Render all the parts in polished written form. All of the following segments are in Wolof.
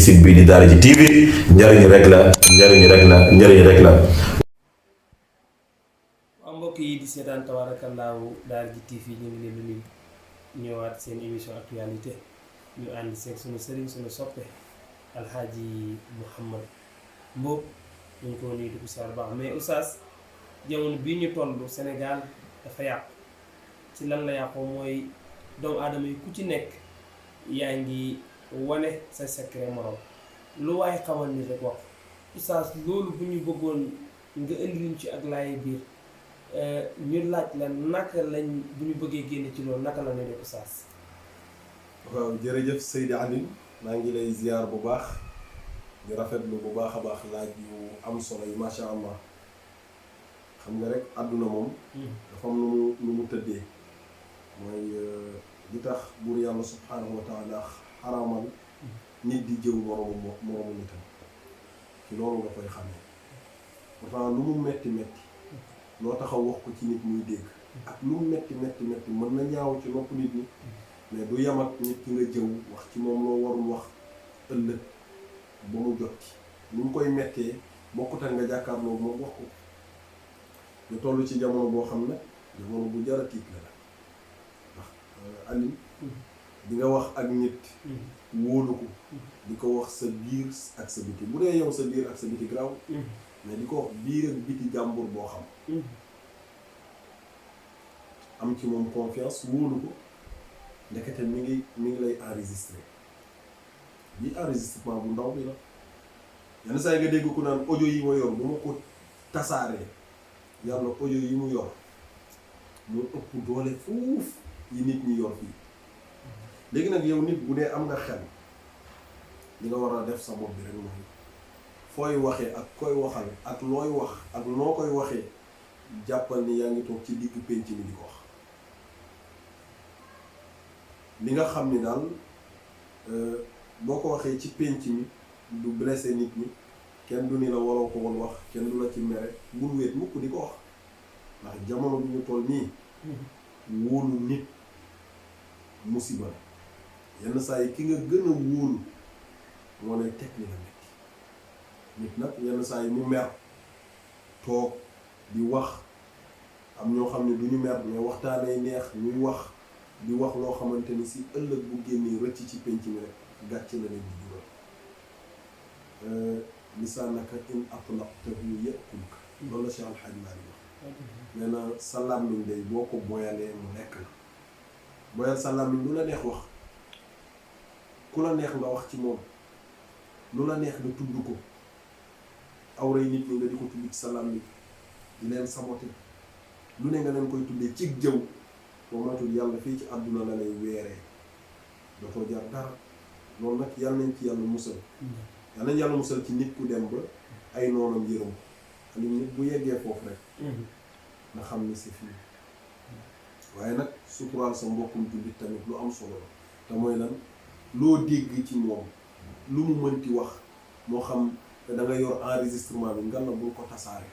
site bii di Daara J TV njëriñ rek la njëriñ rek la. waaw mbokk yi di seetaan tabaarakallaahu Daara J TV ñu ngi leen di nuyu ñëwaat seen émission actualité ñu ànd seeg sunu sëriñ sunu soppe Alxaaji Mouhamad Mboob ñu ngi ko nuyu di ko siyaar baax mais oustaz jamono bii ñu toll Sénégal dafa yàqu ci lan la yàqoo mooy doomu aadama yi ku ci nekk yaa ngi wane sa secret morom lu waaye xamal ni rek wax oustaz loolu bu ñu bëggoon nga indi ci ak laay biir ñu laaj la naka lañ bu ñu bëggee génne ci loolu naka la ne def oustaz. waaw jërëjëf Seydi Aline maa ngi lay ziar bu baax ñu rafetlu bu baax a baax laaj yu am solo yi macha allah xam nga rek àdduna moom. dafa am nu mu tëddee mooy li tax buur yàlla subhaanahu wa taala xaraamal nit di jëw moromu nitam ci loolu nga koy xamee pourtant lu mu metti loo taxaw wax ko ci nit muy dégg ak lu mu metti mën na ñaaw ci nopp nit ñi mais du yam ak nit ki nga jëw wax ci moom loo warul wax ëllëg ba mu jot ci lu mu koy mettee bokkut ak nga jàkkaarloo moom wax ko ñu toll ci jamono boo xam ne jamono bu jar a tiit la ndax Aliou di nga wax ak nit wóolu ko di ko wax sa biir ak sa biti bu dee yow sa biir ak sa biti graw mais di ko wax biir ak biti jàmbur boo xam am ci moom confiance wóolu ko ndekete mi ngi lay enregistré bi enregistrement bu ndaw bi la yenn saa yi nga dégg ku naan audio yi ma yor bu ma ko tasaaree yàlla audio yi mu yor moo ëpp doole fuuf yi nit ñi yor fii léegi nag yow nit bu dee am nga xel li nga war a def sa bopp bi rek mooy fooy waxee ak koy waxal ak looy wax ak noo koy waxee jàppal ni yaa ngi toog ci diggu penc mi di ko wax li nga xam ni daal boo ko waxee ci penc mi du blessé nit ñi kenn du ni la waroo ko woon wax kenn du la ci mere bul wéet mukk di ko wax ndax jamono bi ñu toll nii wóolu nit musiba la yenn saa yi ki nga gën a wóolu moo lay teg ni la metti nit nag yenn saa yi mu mer toog di wax am ñoo xam ne du ñu mer mais waxtaanay neex ñuy wax di wax loo xamante ni si ëllëg bu génnee rëcc ci penc mi rek gàcce la leen di jural lisaanaka in atlaqtahu ya'kulka loolu la Cheikh Al Hadj Malick wax nee na sa làmmiñ day boo ko boyalee mu lekk la boyal sa làmmiñ lu la neex wax ku la neex nga wax ci moom lu la neex nga tudd ko awray nit ñi nga di ko tudd ci sa làmmiñ di leen saboté lu ne nga leen koy tuddee ci jëw boo matul yàlla fii ci àdduna la lay weeree dootoo jar dara loolu nag yàlla nañ ci yàlla musal yàlla nañ yàlla musal ci nit ku dem ba ay noonam yërëm ko nit bu yeggee foofu rek nga xam ni c'est fini waaye nag suturaal sa mbokkum jullit tamit lu am solo la te mooy lan loo dégg ci moom lu mu mënti wax moo xam da nga yor enregistrement bi nga la bul ko tasaare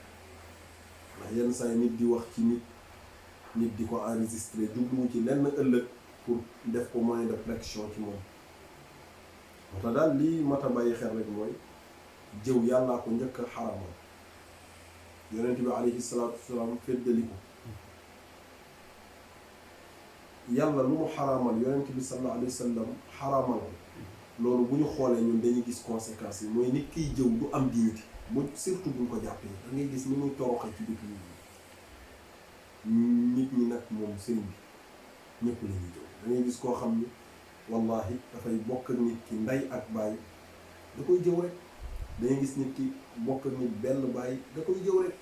ndax yenn saa yi nit di wax ci nit di ko enregistré jubluwu ci lenn ëllëg pour def ko moyen de pression ci moom moo tax daal lii mat a bàyyi xel rek mooy jëw yàllaa ko njëkk a xaramal yonent bi alayhi salaatu wasalaam feddali ko yàlla lu mu xaraamal yonent bi sallallahu alayhi wa sallam xaraamal ko loolu bu ñu xoolee ñun dañuy gis conséquences yi mooy nit kiy jëw du am dignité bu surtout buñ ko jàppee da ngay gis ni muy toroxee ci biir nit ñi nag moom sëriñ bi ñëpp la ñuy jëw da ngay gis koo xam ni wallahi dafay bokk ak nit ki ndey ak baay da koy jëw rek da ngay gis nit ki bokk ak nit benn baay da koy jëw rek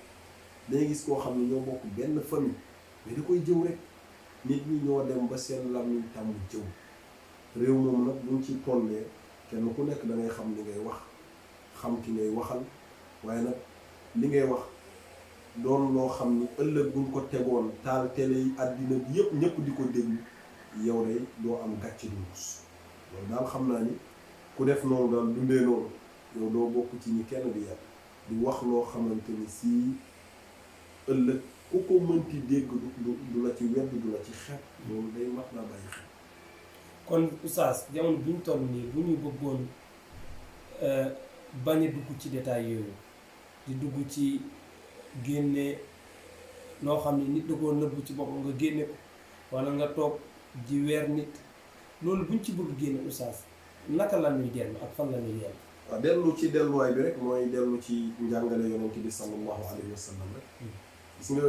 da ngay gis koo xam ne ñoo bokk benn famille mais da koy jëw rek nit ñi ñoo dem ba seen làmmiñ tàmm jëw réew moom nag buñ ci tollee kenn ku nekk da ngay xam li ngay wax xam ki ngay waxal waaye nag li ngay wax doon loo xam ni ëllëg buñ ko tegoon taal télé yi àddina bi yëpp ñëpp di ko déglu yow day doo am gàcce du mus loolu daal xam naa ni ku def noonu daal dundee noonu yow doo bokk ci ñi kenn di yàq di wax loo xamante ni si ëllëg ku ko mënti dégg du la ci wedd du la ci xeeb loolu day mat naa bàyyi xel. kon oustaz jamono bi ñu toll nii bu ñu bëggoon bañ a dugg ci détail yooyu di dugg ci génne loo xam ne nit da koo nëbb ci boppam nga génne ko wala nga toog ji weer nit loolu buñ ci bëgg génne oustaz naka la ñuy dellu ak fan la ñuy dellu. waaw dellu ci delluwaay bi rek mooy dellu ci njàngale yonent bi sallallahu alayhi wa sallam rek gis nga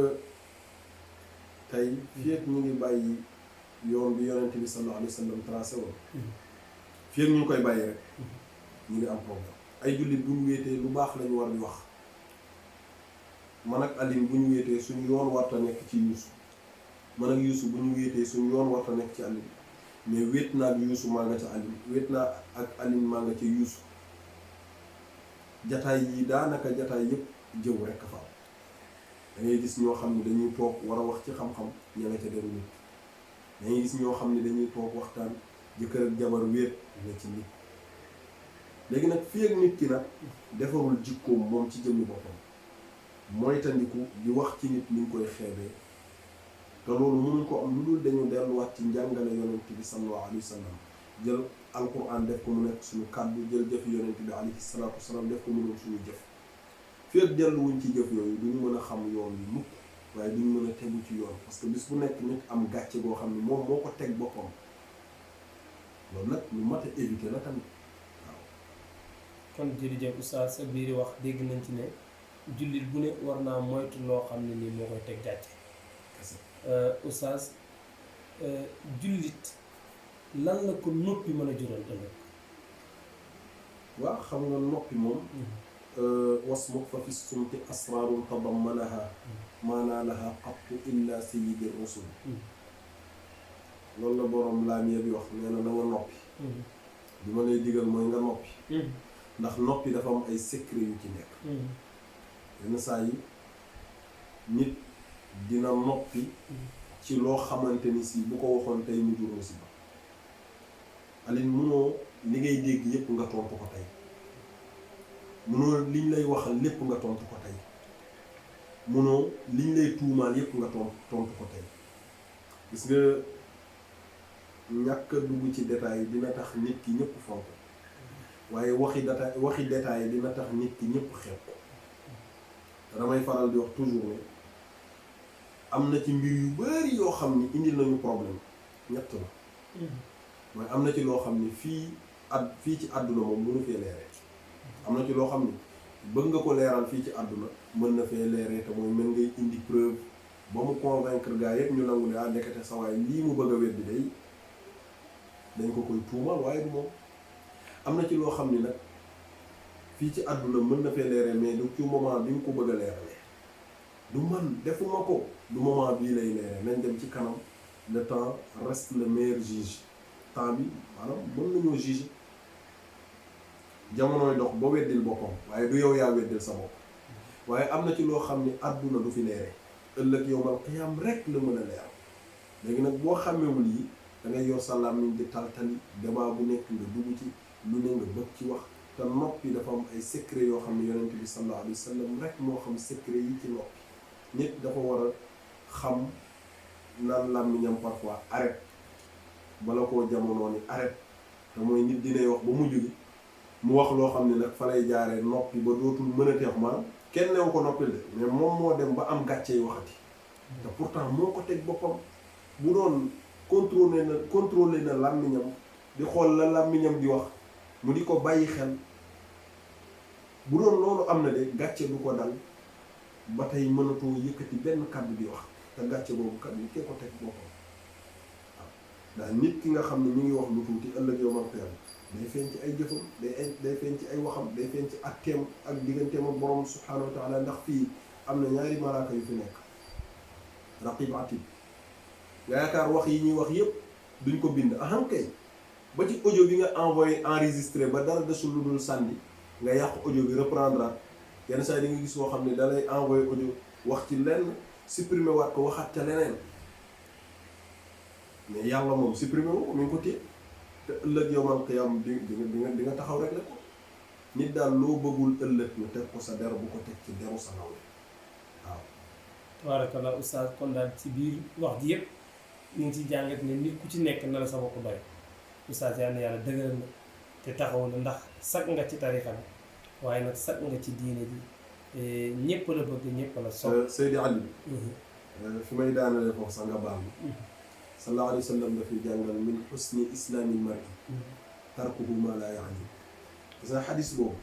tey fii ak ñu ngi bàyyi yoon bi yonent bi sallallahu alayhi wa sallam tracé woon fii ak ñu ngi koy bàyyi rek ñu ngi am problème ay jullit bu ñu wéetee lu baax lañu war di wax man ak Aline bu ñu wéetee suñu yoon warta nekk ci Yuusu man ak Yuusu bu ñu wéetee suñu yoon warta nekk ci Aline mais wéet naa ak Yuusu maa nga ca Aline wéet naa ak Aline maa nga ca Yuusu jataay yi daanaka jataay yëpp jëw rekk fa am da ngay gis ñoo xam ne dañuy toog war a wax ci xam-xam ña nga ca deru nit da ngay gis ñoo xam ne dañuy toog waxtaan jëkkër ak jabar wéet nga ci nit léegi nag fii ak nit ki nag defarul jikkoom moom ci jëmmi boppam mooy tandiku di wax ci nit ni nga koy xeebee te loolu mënuñ ko am lu dul dañu delluwaat ci njàngale yonent bi sallallahu alayhi wa sallam jël alquran def ko mu nekk suñu kàddu jël jëf yonent bi alayhi salaatu wasalaam def ko mu doon suñu jëf fii ak delluwuñ ci jëf yooyu duñu mën a xam yoon yi mukk waaye duñu mën a tegu ci yoon parce que bis bu nekk nit am gàcce goo xam ne moom moo ko teg boppam loolu nag lu mat a éviter la tamit waaw. kon jërëjëf oustaz sa biir wax dégg nañ ci ne jullit bu ne war naa moytu loo xam ne nii moo koy teg gàcce. oustaz jullit lan la ko noppi mën a jural ëllëg. waaw xam nga noppi moom wasmuk fa fi sumti asrarun tadammanaha maanaa laha qattu illa sayyidi rusul loolu la boroom laamiya bi wax nee na nga noppi bi ma lay digal mooy nga noppi ndax noppi dafa am ay secret yu ci nekk yenn saa yi nit dina noppi ci loo xamante ni si bu ko waxoon tey mu jur musiba Aline munoo li ngay dégg yépp nga tontu ko tey munoo liñ lay waxal lépp nga tontu ko tey munoo liñ lay tuumaal yépp nga tontu ko tey gis nga ñàkk a dugg ci détail dina tax nit ki ñëpp fonk waaye waxi détail dina tax nit ki ñëpp xeeb ko te damay faral di wax toujours ne am na ci mbir yu bari yoo xam ni indil nañu problème ñett la mooy am na ci loo xam ni fii ci àdduna moom mënu fee leeree am na ci loo xam ni bëgg nga ko leeral fii ci àdduna mën na fee leeree te mooy mën ngay indi preuve ba mu convaincre gars yëpp ñu nangu ne ah ndekete sa waay lii mu bëgg a weddi day dañ ko koy tuumal waaye du moom am na ci loo xam ni nag fii ci àdduna mën na fee leeree mais du ci moment bi nga ko bëgg a leeralee du man defuma ko du moment bii lay leeree nañ dem ci kanam le temps reste le meilleur juge temps bi maanaam mën nañoo juger jamonooy dox ba weddil boppam waaye du yow yaa weddil sa bopp waaye am na ci loo xam ni àdduna du fi leeree ëllëg yowmal qiyaam rek la mën a leer léegi nag boo xàmmewul yi da ngay yor sa làmmiñ di taltali débat bu nekk nga dugg ci lu ne nga bëgg ci wax te noppi dafa am ay secret yoo xam ne yonent bi sallallahu alayhi wa sallam rek moo xam secret yi ci noppi nit dafa war a xam naan làmmiñam parfois arrête bala koo jamonoo ni arrête te mooy nit dinay wax ba mujj gi mu wax loo xam ne nag fa lay jaaree noppi ba dootul mën a teex maanaam kenn newu ko noppil de mais moom moo dem ba am gàcce yi waxati te pourtant moo ko teg boppam bu doon contrôler na làmmiñam di xool la làmmiñam di wax mu di ko bàyyi xel bu doon loolu am na de gàcce du ko dal ba tey mënatoo yëkkati benn kàddu di wax te gàcce boobu kat nit kee ko teg boppam waaw ndax nit ki nga xam ne ñu ngi wax lu tuuti ëllëg yow man teel day feeñ ci ay jëfam day feeñ ci ay waxam day feeñ ci atteem ak digganteem ak borom subhaanahu wa taala ndax fii am na ñaari malaaka yu fi nekk raqib atid nga yaakaar wax yi ñuy wax yépp duñ ko bind ahankay ba ci audio bi nga envoyé enregistré ba dara desul lu dul sànni nga yàq audio bi reprendre yenn saa yi di nga gis woo xam ne da lay envoyé audio wax ci lenn supprimer waat ko waxaat ca leneen mais yàlla moom supprimer wu mi ngi ko téye te ëllëg yowmal qiyaam di nga taxaw rek la ko nit daal loo bëggul ëllëg ñu teg ko sa der bu ko teg ci deru sa nawle waaw. tabarakallah oustaz kon daal ci biir wax ji yëpp ñu ngi ciy jàngat ne nit ku ci nekk na la sa bopp doy oustaz yal na yàlla dëgëral na te taxawu la ndax sag nga ci tarixa bi waaye nag sag nga ci diine ji ñëpp la bëgg ñëpp la sopp. Seydi Ali fi may daanale foofu sax nga baal ma sallallahu alayhi wa sallam dafay jàngal min husni islaamil mar'i tarkuhu ma laa yaani parce que xadis boobu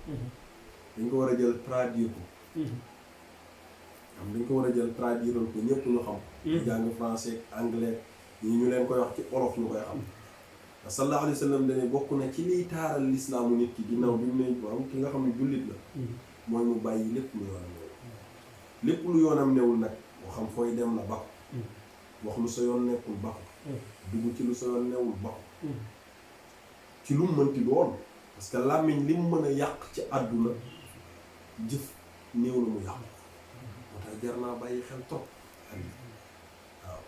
dañ ko war a jël traduire ko dañ ko war a jël traduire ko ñëpp ñu xam ñu jàng français anglais ñi ñu leen koy wax ci olof ñu koy xam sallallahu alayhi wa sallam dane bokk na ci liy taaral lislaamu nit ki ginnaaw bi mu ne waaw ki nga xam ne jullit la mooy mu bàyyi lépp lu yoonam newul lépp lu yoonam newul nag moo xam fooy dem la bakku wax lu sa yoon nekkul bakku dugg ci lu sa yoon newul bakku ci lu mu mënti doon parce que làmmiñ li mu mën a yàq ci àdduna jëf néew na mu yàq moo tax jar naa bàyyi xel topp waaw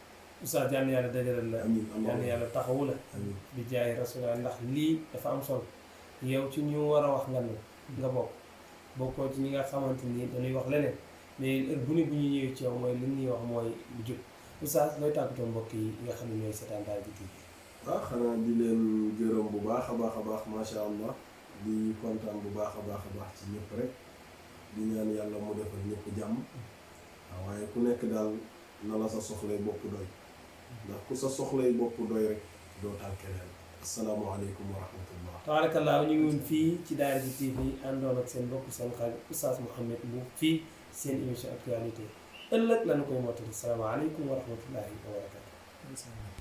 Oustaz yal na yàlla dëgëral la amiin yal na yàlla taxawu la amiin bi jaay rasulullah ndax lii dafa am solo yow ci ñu war a wax nga bokk bokkoo ci ñi nga xamante ni dañuy wax leneen mais heure bu ñu ñëwee ci yow mooy li ñuy wax mooy lu jub Oustaz looy tàggatoo mbokk yi nga xam ne ñooy seetaan Daara J TV. waaw xanaa di leen gërëm bu baax a baax macha allah di kontaan bu baax a baax ci ñëpp rek di ñaan yàlla mu defal ñëpp jàmm waaw waaye ku nekk daal na la sa soxlay bopp doy ndax ku sa soxlay bopp doy rek doo taal keneen asalaamaaleykum wa rahmatullah. tabaarakallaa ñu ngi woon fii ci Daara J TV àndoon ak seen mbokk seen xarit Oustaz Mouhamed Mboup fii seen émission actualité ëllëg lañu koy mottali salaamaaleykum wa rahmatullahi wa barakatu.